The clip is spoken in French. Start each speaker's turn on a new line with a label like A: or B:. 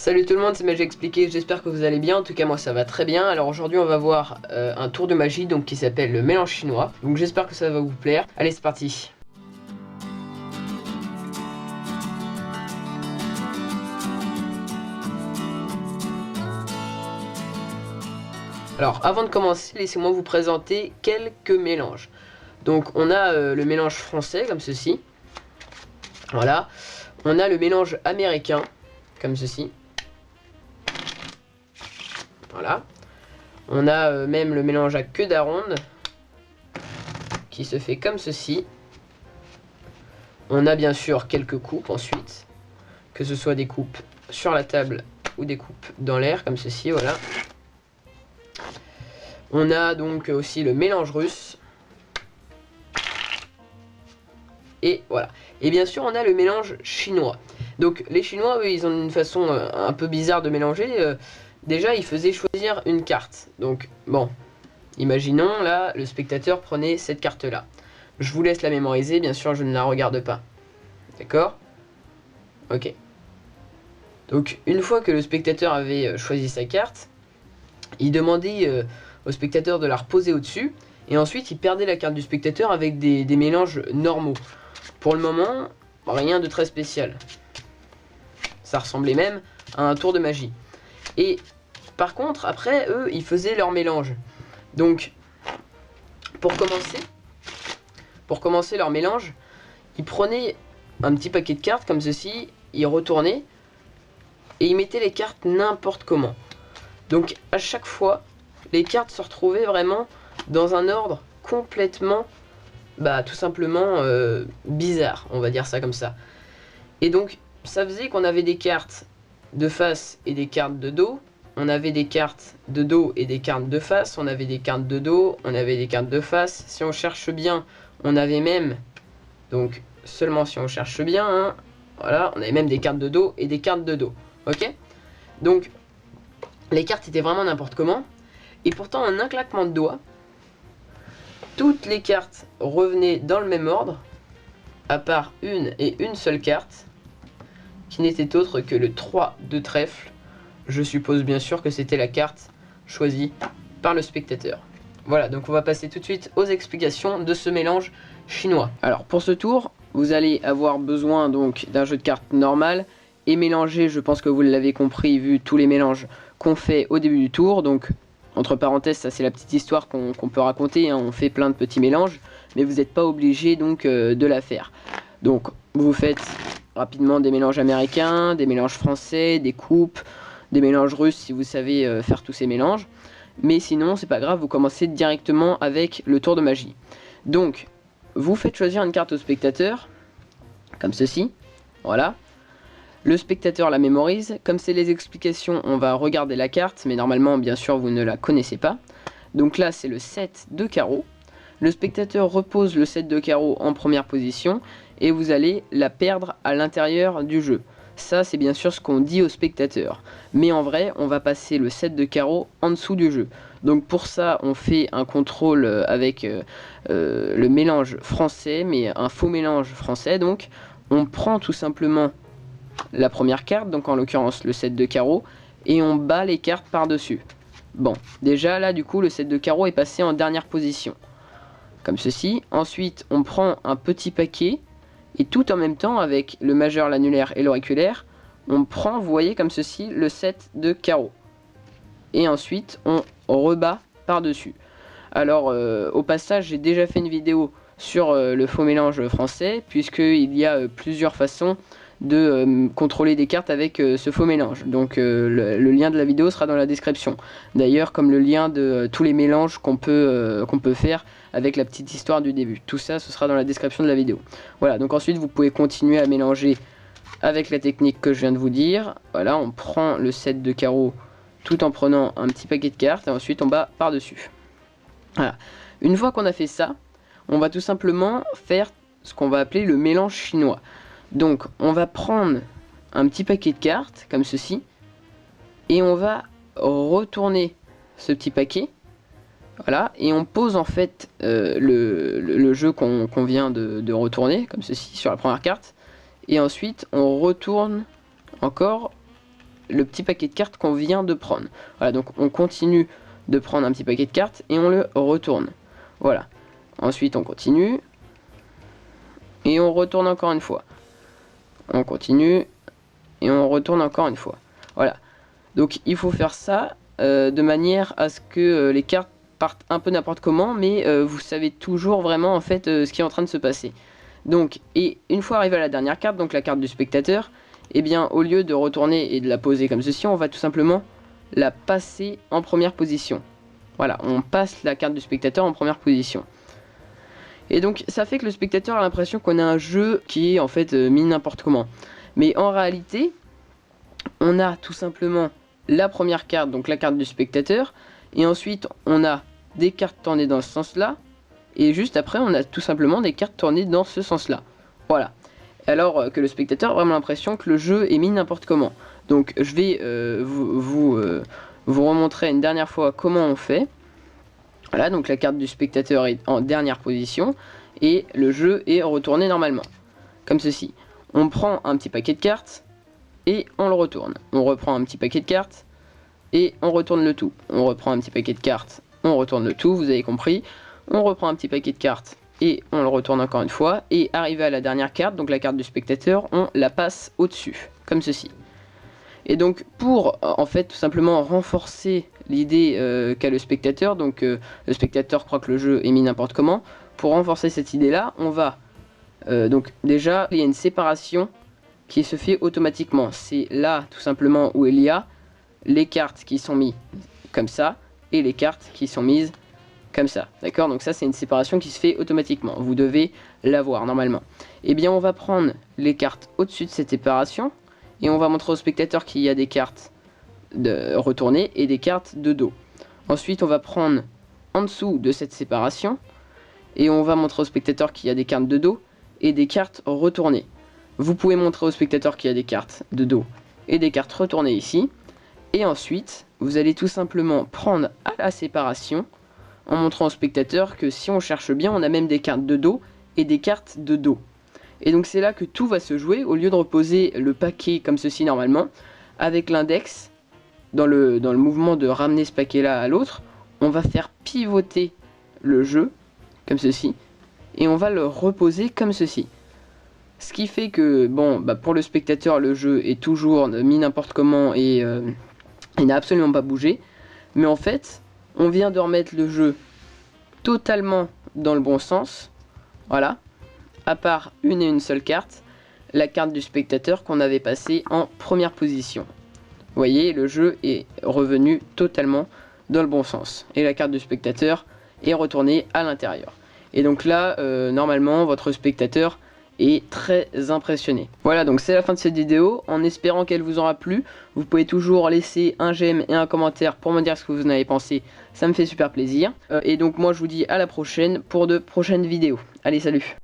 A: Salut tout le monde, c'est Magic Expliqué, j'espère que vous allez bien, en tout cas moi ça va très bien. Alors aujourd'hui on va voir un tour de magie donc qui s'appelle le mélange chinois, donc j'espère que ça va vous plaire. Allez c'est parti. Alors avant de commencer, laissez-moi vous présenter quelques mélanges. Donc on a le mélange français comme ceci, voilà. On a le mélange américain comme ceci. Voilà. On a même le mélange à queue d'aronde qui se fait comme ceci. On a bien sûr quelques coupes ensuite, que ce soit des coupes sur la table ou des coupes dans l'air comme ceci, voilà. On a donc aussi le mélange russe. Et voilà. Et bien sûr on a le mélange chinois. Donc les Chinois, eux, ils ont une façon un peu bizarre de mélanger. Déjà, ils faisaient choisir une carte. Donc, bon, imaginons, là, le spectateur prenait cette carte-là. Je vous laisse la mémoriser, bien sûr, je ne la regarde pas. D'accord? Ok. Donc, une fois que le spectateur avait choisi sa carte, il demandait au spectateur de la reposer au-dessus. Et ensuite, il perdait la carte du spectateur avec des mélanges normaux. Pour le moment, rien de très spécial. Ça ressemblait même à un tour de magie. Et par contre, après, eux, ils faisaient leur mélange. Donc, pour commencer leur mélange, ils prenaient un petit paquet de cartes comme ceci, ils retournaient, et ils mettaient les cartes n'importe comment. Donc, à chaque fois, les cartes se retrouvaient vraiment dans un ordre complètement, tout simplement bizarre, on va dire ça comme ça. Et donc, ça faisait qu'on avait des cartes de face et des cartes de dos. On avait des cartes de dos et des cartes de face. On avait des cartes de dos, on avait des cartes de face. Si on cherche bien, on avait même, donc seulement si on cherche bien, hein, voilà, on avait même des cartes de dos et des cartes de dos. Ok? Donc, les cartes étaient vraiment n'importe comment. Et pourtant, en un claquement de doigts, toutes les cartes revenaient dans le même ordre, à part une et une seule carte, qui n'était autre que le 3 de trèfle. Je suppose bien sûr que c'était la carte choisie par le spectateur. Voilà, donc on va passer tout de suite aux explications de ce mélange chinois. Alors pour ce tour, vous allez avoir besoin donc d'un jeu de cartes normal et mélangé, je pense que vous l'avez compris vu tous les mélanges qu'on fait au début du tour. Donc entre parenthèses, ça c'est la petite histoire qu'on peut raconter, hein. On fait plein de petits mélanges, mais vous n'êtes pas obligé donc de la faire. Donc vous faites rapidement des mélanges américains, des mélanges français, des coupes, des mélanges russes si vous savez faire tous ces mélanges. Mais sinon, c'est pas grave, vous commencez directement avec le tour de magie. Donc, vous faites choisir une carte au spectateur, comme ceci, voilà. Le spectateur la mémorise. Comme c'est les explications, on va regarder la carte, mais normalement, bien sûr, vous ne la connaissez pas. Donc là, c'est le 7 de carreau. Le spectateur repose le 7 de carreau en première position, et vous allez la perdre à l'intérieur du jeu. Ça, c'est bien sûr ce qu'on dit au spectateur. Mais en vrai, on va passer le 7 de carreau en dessous du jeu. Donc pour ça, on fait un contrôle avec le mélange français, mais un faux mélange français. Donc on prend tout simplement la première carte, donc en l'occurrence le 7 de carreau, et on bat les cartes par-dessus. Bon, déjà là, du coup, le 7 de carreau est passé en dernière position. Comme ceci. Ensuite, on prend un petit paquet. Et tout en même temps, avec le majeur, l'annulaire et l'auriculaire, on prend, vous voyez, comme ceci, le 7 de carreau. Et ensuite, on rebat par-dessus. Alors, au passage, j'ai déjà fait une vidéo sur le faux mélange français, puisqu'il y a plusieurs façons de contrôler des cartes avec ce faux mélange. Donc, le lien de la vidéo sera dans la description. D'ailleurs, comme le lien de tous les mélanges qu'on peut faire avec la petite histoire du début. Tout ça, ce sera dans la description de la vidéo. Voilà, donc ensuite, vous pouvez continuer à mélanger avec la technique que je viens de vous dire. Voilà, on prend le 7 de carreau tout en prenant un petit paquet de cartes et ensuite on bat par-dessus. Voilà. Une fois qu'on a fait ça, on va tout simplement faire ce qu'on va appeler le mélange chinois. Donc, on va prendre un petit paquet de cartes, comme ceci, et on va retourner ce petit paquet. Voilà, et on pose en fait le jeu qu'on vient de retourner, comme ceci, sur la première carte. Et ensuite, on retourne encore le petit paquet de cartes qu'on vient de prendre. Voilà, donc on continue de prendre un petit paquet de cartes et on le retourne. Voilà. Ensuite on continue et on retourne encore une fois. On continue et on retourne encore une fois. Voilà. Donc il faut faire ça de manière à ce que les cartes partent un peu n'importe comment, mais vous savez toujours vraiment en fait ce qui est en train de se passer. Donc, et une fois arrivé à la dernière carte, donc la carte du spectateur, eh bien au lieu de retourner et de la poser comme ceci, on va tout simplement la passer en première position. Voilà, on passe la carte du spectateur en première position. Et donc ça fait que le spectateur a l'impression qu'on a un jeu qui est en fait mis n'importe comment. Mais en réalité, on a tout simplement la première carte, donc la carte du spectateur, et ensuite on a des cartes tournées dans ce sens-là, et juste après on a tout simplement des cartes tournées dans ce sens-là. Voilà. Alors que le spectateur a vraiment l'impression que le jeu est mis n'importe comment. Donc je vais vous remontrer une dernière fois comment on fait. Voilà, donc la carte du spectateur est en dernière position, et le jeu est retourné normalement. Comme ceci. On prend un petit paquet de cartes, et on le retourne. On reprend un petit paquet de cartes et on retourne le tout. On reprend un petit paquet de cartes, on retourne le tout, vous avez compris. On reprend un petit paquet de cartes et on le retourne encore une fois. Et arrivé à la dernière carte, donc la carte du spectateur, on la passe au-dessus, comme ceci. Et donc pour en fait tout simplement renforcer l'idée qu'a le spectateur, donc le spectateur croit que le jeu est mis n'importe comment, pour renforcer cette idée-là, on va donc déjà il y a une séparation qui se fait automatiquement. C'est là tout simplement où il y a les cartes qui sont mises comme ça et les cartes qui sont mises comme ça. D'accord? Donc ça c'est une séparation qui se fait automatiquement. Vous devez l'avoir normalement. Et bien on va prendre les cartes au-dessus de cette séparation et on va montrer au spectateur qu'il y a des cartes de retournées et des cartes de dos. Ensuite on va prendre en dessous de cette séparation et on va montrer au spectateur qu'il y a des cartes de dos et des cartes retournées. Vous pouvez montrer au spectateur qu'il y a des cartes de dos et des cartes retournées ici. Et ensuite, vous allez tout simplement prendre à la séparation en montrant au spectateur que si on cherche bien, on a même des cartes de dos et des cartes de dos. Et donc c'est là que tout va se jouer. Au lieu de reposer le paquet comme ceci normalement, avec l'index, dans le mouvement de ramener ce paquet-là à l'autre, on va faire pivoter le jeu comme ceci. Et on va le reposer comme ceci. Ce qui fait que, bon, pour le spectateur, le jeu est toujours mis n'importe comment et il n'a absolument pas bougé. Mais en fait, on vient de remettre le jeu totalement dans le bon sens. Voilà. À part une et une seule carte, la carte du spectateur qu'on avait passée en première position. Vous voyez, le jeu est revenu totalement dans le bon sens. Et la carte du spectateur est retournée à l'intérieur. Et donc là, normalement, votre spectateur est très impressionné. Voilà, donc c'est la fin de cette vidéo. En espérant qu'elle vous aura plu, vous pouvez toujours laisser un j'aime et un commentaire pour me dire ce que vous en avez pensé. Ça me fait super plaisir. Et donc moi, je vous dis à la prochaine pour de prochaines vidéos. Allez, salut!